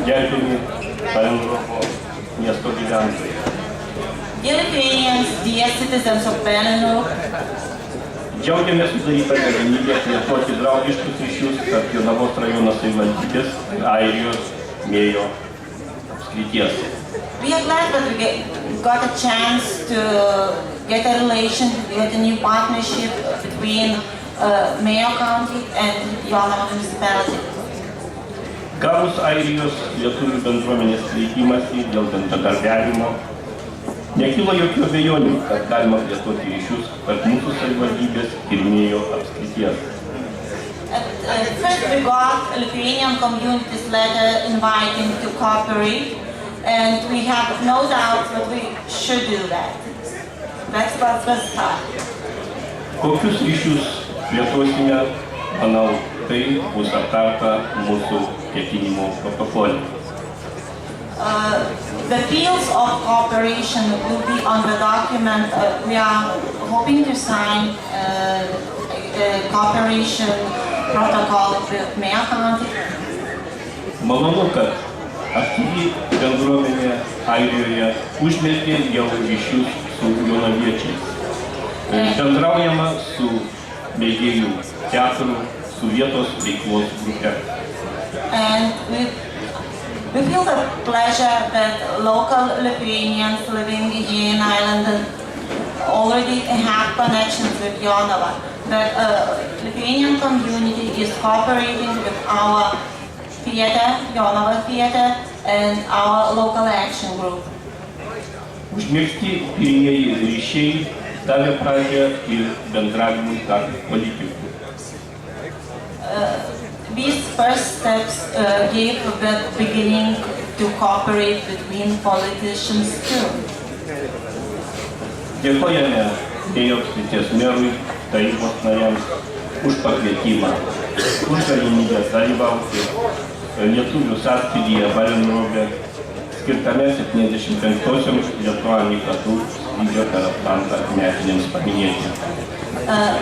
gerbiami Palangro miesto gyventojai. Dear Lithuanians, dear citizens of Palangro, Džiaugiamės sudarytą galimybę plėtoti draugiškus ryšius tarp Jonavos rajono savivaldybės ir Airijos Mėjo apskrities. we are glad that we got a chance to get a relation, get a new partnership between Mayo County and Jonava municipality. Gavus Airijos lietuvių bendruomenės kreipimąsi dėl bendradarbiavimo, nekilo jokių abejonių, kad galima plėtoti ryšius tarp mūsų savivaldybės ir Mėjo apskrities. First we got a Lithuanian community's letter inviting to cooperate, and we have no doubt that we should do that. That's what was start. Kokius ryšius plėtosime, manau, tai bus aptarta mūsų ketinimo protokole. The fields of cooperation will be on the document. We are hoping to sign a cooperation protocol with Mayo County. Malonu, kad aktyvi bendruomenė Airijoje užmezgė jau ryšius su jonaviečiais. Bendraujama su mėgėjų teatru, su vietos veiklos grupe. And we feel the pleasure that local Lithuanians living here in Ireland already have connections with Jonava. That Lithuanian community is cooperating with our theater, Jonava Theater, and our local action group. Užmegzti pirmieji ryšiai davė pradžią ir bendravimui tarp politikų. These first steps gave the beginning to cooperate between politicians too. Dėkojame Mėjo apskrities merui, tarybos nariams už pakvietimą, už galimybę dalyvauti lietuvių sąskrydėje Palangro skirtame 75-osioms Lituanijai Katų skrydžio per Atlantą metinėms paminėti.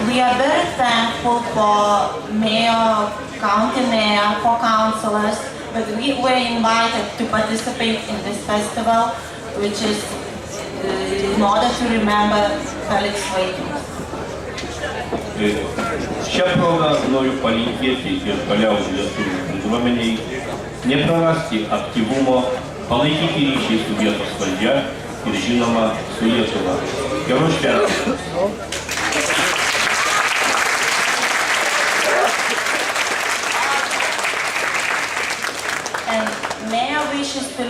We are very thankful for Mayo, County Mayor, for councillors, that we were invited to participate in this festival, which is in order to remember Felix Vaikinas. Šią progą noriu palinkėti ir toliau lietuvių bendruomeniai neprarasti aktyvumo, palaikyti ryšį su vietos valdžia ir žinoma su Lietuva. Gerų švenčių! And Mayor wishes to